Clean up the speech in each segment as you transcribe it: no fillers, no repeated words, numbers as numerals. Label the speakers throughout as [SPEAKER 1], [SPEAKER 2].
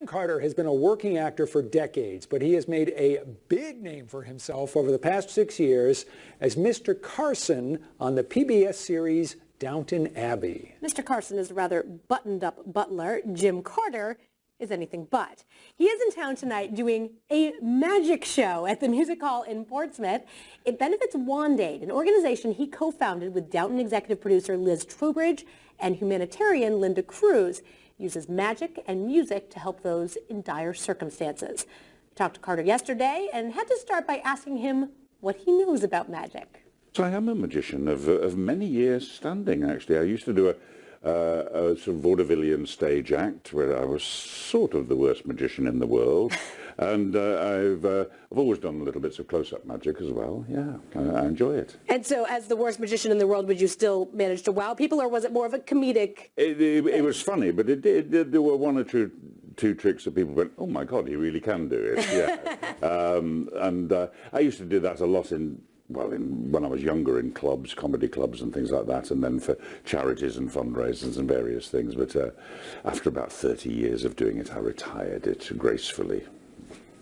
[SPEAKER 1] Carter has been a working actor for decades, but he has made a big name for himself over the past 6 years as Mr. Carson on the PBS series Downton Abbey.
[SPEAKER 2] Mr. Carson is a rather buttoned-up butler. Jim Carter is anything but. He is in town tonight doing a magic show at the Music Hall in Portsmouth. It benefits WandAid, an organization he co-founded with Downton executive producer Liz Trowbridge and humanitarian Linda Cruz. Uses magic and music to help those in dire circumstances. I talked to Carter yesterday and had to start by asking him what he knows about magic.
[SPEAKER 3] So I am a magician of many years standing, actually. I used to do a sort of vaudevillian stage act where I was sort of the worst magician in the world. And I've always done little bits of close-up magic as well. Yeah, I enjoy it.
[SPEAKER 2] And so as the worst magician in the world, would you still manage to wow people, or was it more of a comedic?
[SPEAKER 3] It was funny, but there were one or two tricks that people went, oh my God, he really can do it. Yeah. I used to do that a lot when I was younger in clubs, comedy clubs and things like that, and then for charities and fundraisers and various things. But after about 30 years of doing it, I retired it gracefully.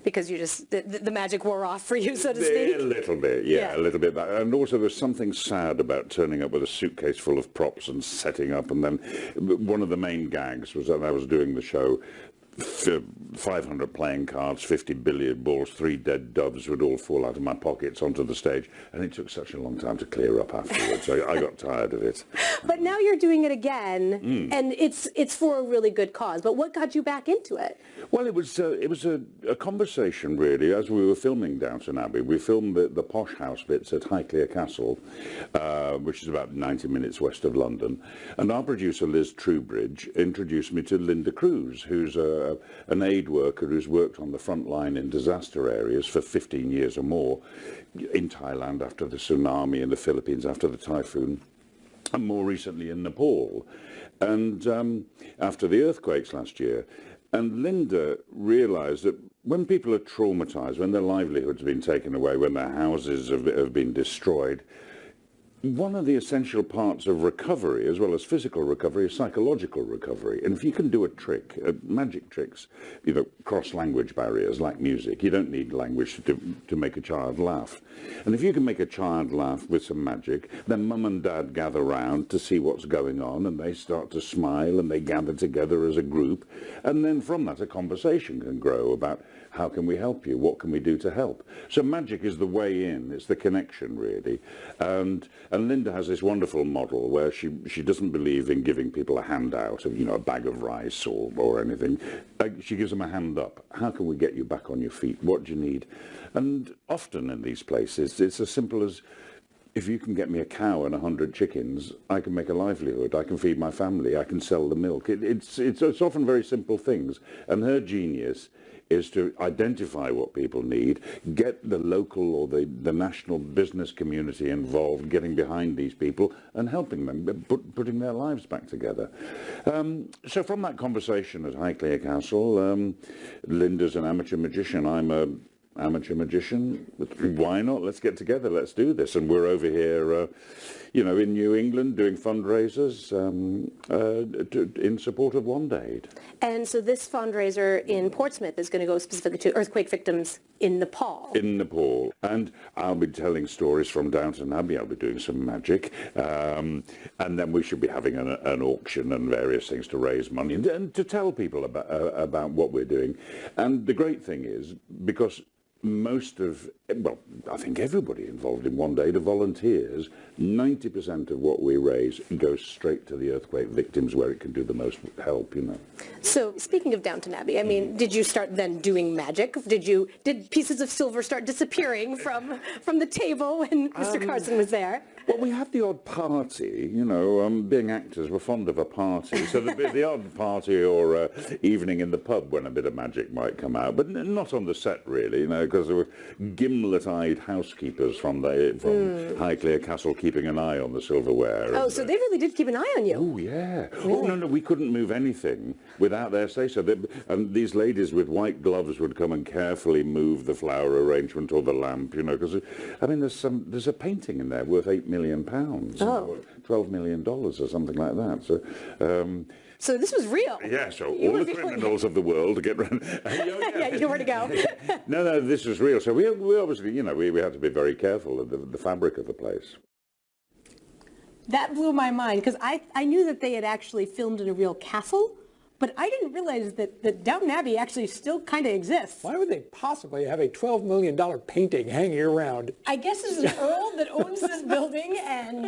[SPEAKER 2] Because you just, the magic wore off for you, so to speak?
[SPEAKER 3] A little bit, yeah, a little bit. And also there's something sad about turning up with a suitcase full of props and setting up. And then one of the main gags was that I was doing the show, 500 playing cards, 50 billiard balls, 3 dead doves would all fall out of my pockets onto the stage, and it took such a long time to clear up afterwards. So I got tired of it.
[SPEAKER 2] But now you're doing it again, and it's for a really good cause. But what got you back into it?
[SPEAKER 3] Well, it was a conversation, really, as we were filming Downton Abbey. We filmed the posh house bits at Highclere Castle, which is about 90 minutes west of London, and our producer Liz Trowbridge introduced me to Linda Cruz, who's an aid worker who's worked on the front line in disaster areas for 15 years or more, in Thailand after the tsunami, in the Philippines after the typhoon, and more recently in Nepal, and after the earthquakes last year. And Linda realised that when people are traumatised, when their livelihoods have been taken away, when their houses have been destroyed, one of the essential parts of recovery, as well as physical recovery, is psychological recovery. And if you can do a trick, magic tricks, cross language barriers like music, you don't need language to make a child laugh. And if you can make a child laugh with some magic, then mum and dad gather round to see what's going on, and they start to smile, and they gather together as a group. And then from that, a conversation can grow about how can we help you, what can we do to help. So magic is the way in, it's the connection, really. And Linda has this wonderful model where she doesn't believe in giving people a handout of, a bag of rice or anything. She gives them a hand up. How can we get you back on your feet? What do you need? And often in these places, it's as simple as, if you can get me a cow and 100 chickens, I can make a livelihood. I can feed my family. I can sell the milk. It's often very simple things. And her genius is to identify what people need, get the local or the national business community involved, getting behind these people and helping them, putting their lives back together. So from that conversation at Highclere Castle, Linda's an amateur magician, I'm an amateur magician. Why not? Let's get together, let's do this. And we're over here, in New England doing fundraisers in support of WandAid.
[SPEAKER 2] And so this fundraiser in Portsmouth is going to go specifically to earthquake victims in Nepal.
[SPEAKER 3] In Nepal. And I'll be telling stories from Downton Abbey. I'll be doing some magic. And then we should be having an auction and various things to raise money and to tell people about what we're doing. And the great thing is, because I think everybody involved in WandAid are volunteers. 90% of what we raise goes straight to the earthquake victims where it can do the most help,
[SPEAKER 2] So speaking of Downton Abbey, I mean, did you start then doing magic? Did pieces of silver start disappearing from the table when Mr. Carson was there?
[SPEAKER 3] Well, we had the odd party, being actors, we're fond of a party. So the odd party or evening in the pub when a bit of magic might come out, but not on the set really, because there were gimlet-eyed housekeepers from Highclere Castle keeping an eye on the silverware.
[SPEAKER 2] Oh, so they really did keep an eye on you?
[SPEAKER 3] Oh, yeah.
[SPEAKER 2] Really?
[SPEAKER 3] Oh, no, we couldn't move anything without their say-so. And these ladies with white gloves would come and carefully move the flower arrangement or the lamp, because, I mean, there's a painting in there worth £8 million,
[SPEAKER 2] oh.
[SPEAKER 3] $12 million or something like that. So
[SPEAKER 2] So this was real.
[SPEAKER 3] Yeah, so all the criminals of the world get rid
[SPEAKER 2] Yeah, you know where to go.
[SPEAKER 3] No, this was real. So we obviously, you know, we had to be very careful of the fabric of the place.
[SPEAKER 2] That blew my mind because I knew that they had actually filmed in a real castle, but I didn't realize that Downton Abbey actually still kind of exists.
[SPEAKER 1] Why would they possibly have a $12 million painting hanging around?
[SPEAKER 2] I guess it's an earl that owns this building and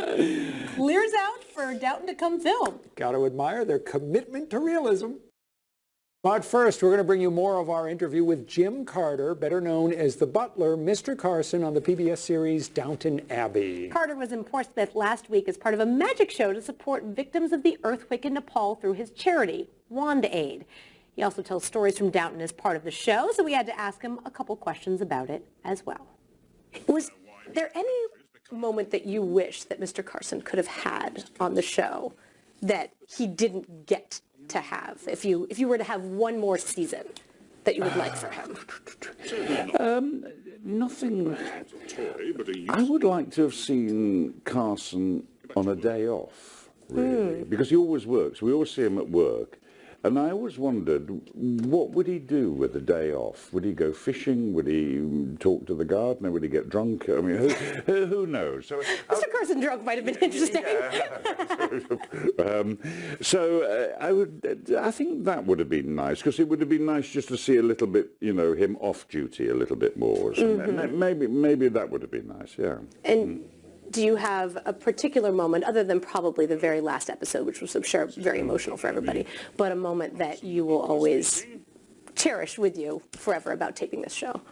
[SPEAKER 2] clears out for Downton to come film.
[SPEAKER 1] Got to admire their commitment to realism. But first, we're going to bring you more of our interview with Jim Carter, better known as the butler, Mr. Carson, on the PBS series Downton Abbey.
[SPEAKER 2] Carter was in Portsmouth last week as part of a magic show to support victims of the earthquake in Nepal through his charity, WandAid. He also tells stories from Downton as part of the show, so we had to ask him a couple questions about it as well. Was there any moment that you wish that Mr. Carson could have had on the show that he didn't get to have, if you were to have one more season that you would like for him?
[SPEAKER 3] Nothing. I would like to have seen Carson on a day off, really, because he always works. We always see him at work. And I always wondered, what would he do with the day off? Would he go fishing? Would he talk to the gardener? Would he get drunk? I mean, who knows? So,
[SPEAKER 2] Mr. Carson drunk might have been interesting.
[SPEAKER 3] I think that would have been nice, because it would have been nice just to see a little bit, you know, him off duty a little bit more. So maybe that would have been nice, yeah.
[SPEAKER 2] And do you have a particular moment, other than probably the very last episode, which was, I'm sure, very emotional for everybody, but a moment that you will always cherish with you forever about taping this show?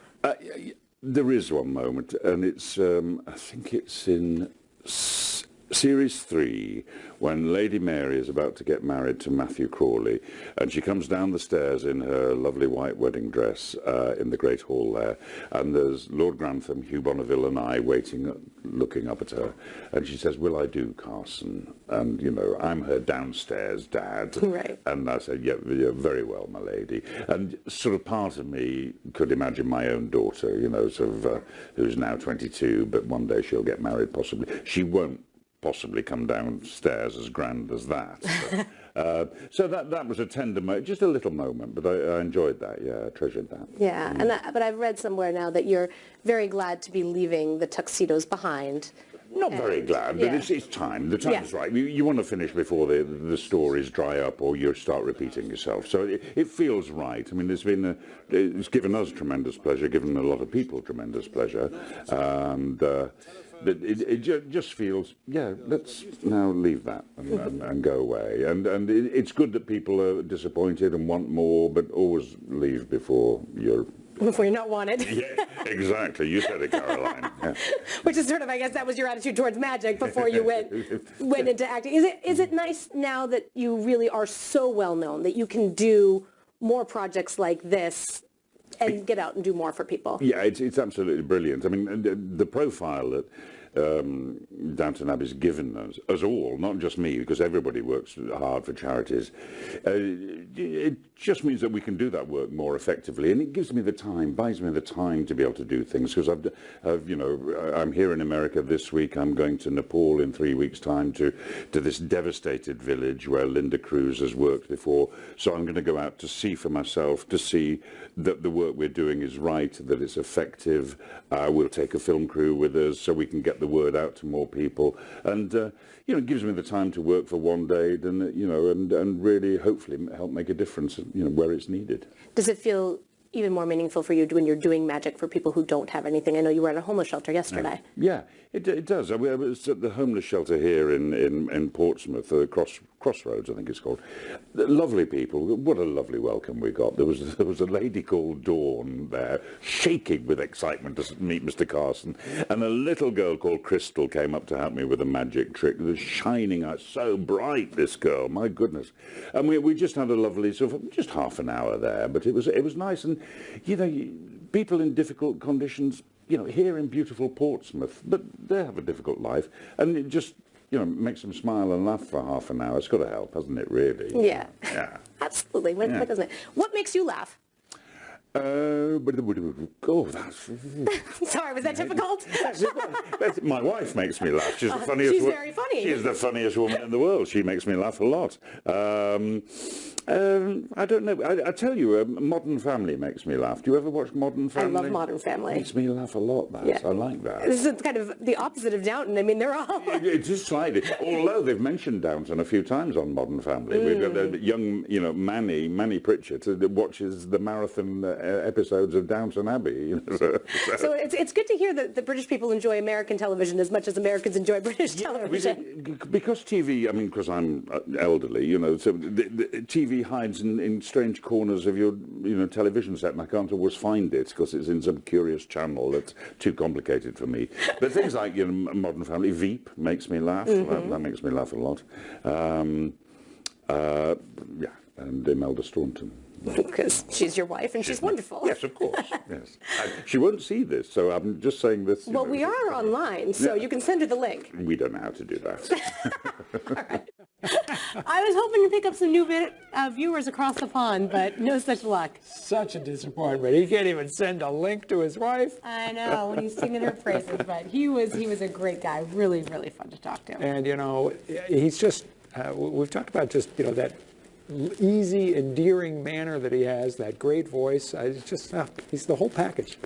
[SPEAKER 3] There is one moment, and it's, I think it's in Series 3, when Lady Mary is about to get married to Matthew Crawley, and she comes down the stairs in her lovely white wedding dress in the Great Hall there, and there's Lord Grantham, Hugh Bonneville and I waiting, looking up at her, and she says, "Will I do, Carson?" And, you know, I'm her downstairs dad.
[SPEAKER 2] Right.
[SPEAKER 3] And I said, yeah, very well, my lady. And sort of part of me could imagine my own daughter, you know, sort of, who's now 22, but one day she'll get married possibly. She won't possibly come downstairs as grand as that. So that was a tender moment, just a little moment, but I enjoyed that, yeah, I treasured that.
[SPEAKER 2] Yeah, but I've read somewhere now that you're very glad to be leaving the tuxedos behind.
[SPEAKER 3] Not very glad, but it's time. The time is right. You want to finish before the stories dry up or you start repeating yourself. So it feels right. I mean, it's given us tremendous pleasure, given a lot of people tremendous pleasure, and it just feels, yeah, let's now leave that and go away. And it's good that people are disappointed and want more, but always leave before you're
[SPEAKER 2] not wanted.
[SPEAKER 3] Yeah, exactly. You said it, Caroline. Yeah.
[SPEAKER 2] Which is sort of, I guess that was your attitude towards magic before you went into acting. Is it nice now that you really are so well known that you can do more projects like this and get out and do more for people?
[SPEAKER 3] Yeah, it's absolutely brilliant. I mean, the profile that Downton Abbey's given us all, not just me, because everybody works hard for charities, it just means that we can do that work more effectively, and it gives me the time, buys me the time to be able to do things, because I'm here in America this week. I'm going to Nepal in 3 weeks' time to this devastated village where Linda Cruz has worked before, so I'm going to go out to see for myself, to see that the work we're doing is right, that it's effective. We'll take a film crew with us so we can get the word out to more people, and it gives me the time to work for WandAid, and and really hopefully help make a difference, where it's needed.
[SPEAKER 2] Does it feel even more meaningful for you when you're doing magic for people who don't have anything? I know you were at a homeless shelter yesterday.
[SPEAKER 3] Yeah, it does. I was at the homeless shelter here in Portsmouth, Crossroads, I think it's called. Lovely people. What a lovely welcome we got. There was a lady called Dawn there, shaking with excitement to meet Mr. Carson, and a little girl called Crystal came up to help me with a magic trick. It was shining out so bright, this girl, my goodness. And we just had a lovely sort of just half an hour there, but it was nice. And people in difficult conditions, here in beautiful Portsmouth, but they have a difficult life, and it just makes them smile and laugh for half an hour. It's got to help, hasn't it, really?
[SPEAKER 2] Yeah. Absolutely. What doesn't it? What makes you laugh?
[SPEAKER 3] Oh, that's...
[SPEAKER 2] Sorry, was that difficult?
[SPEAKER 3] My wife makes me laugh. She's the funniest.
[SPEAKER 2] She's very funny.
[SPEAKER 3] She's the funniest woman in the world. She makes me laugh a lot. I don't know. I tell you, Modern Family makes me laugh. Do you ever watch Modern Family?
[SPEAKER 2] I love Modern Family.
[SPEAKER 3] Makes me laugh a lot. That
[SPEAKER 2] Yeah.
[SPEAKER 3] I like that.
[SPEAKER 2] This is kind of the opposite of Downton. I mean, they're all...
[SPEAKER 3] It is slightly. Although they've mentioned Downton a few times on Modern Family. We've got the young, Manny Pritchard that watches the marathon episodes of Downton Abbey.
[SPEAKER 2] So it's good to hear that the British people enjoy American television as much as Americans enjoy British television.
[SPEAKER 3] Because TV, I mean, because I'm elderly, so the TV hides in strange corners of your, television set, and I can't always find it because it's in some curious channel that's too complicated for me. But things like, Modern Family, Veep makes me laugh. That makes me laugh a lot. Yeah, and Imelda Staunton.
[SPEAKER 2] Because she's your wife and she's wonderful.
[SPEAKER 3] Yes, of course. Yes. She won't see this, so I'm just saying this.
[SPEAKER 2] Well, we are online, so you can send her the link.
[SPEAKER 3] We don't know how to do that.
[SPEAKER 2] All right. I was hoping to pick up some new viewers across the pond, but no such luck.
[SPEAKER 1] Such a disappointment. He can't even send a link to his wife.
[SPEAKER 2] I know, when he's singing her praises, but he was a great guy. Really, really fun to talk to.
[SPEAKER 1] And, he's just, we've talked about just, that easy, endearing manner that he has, that great voice. It's just, he's the whole package.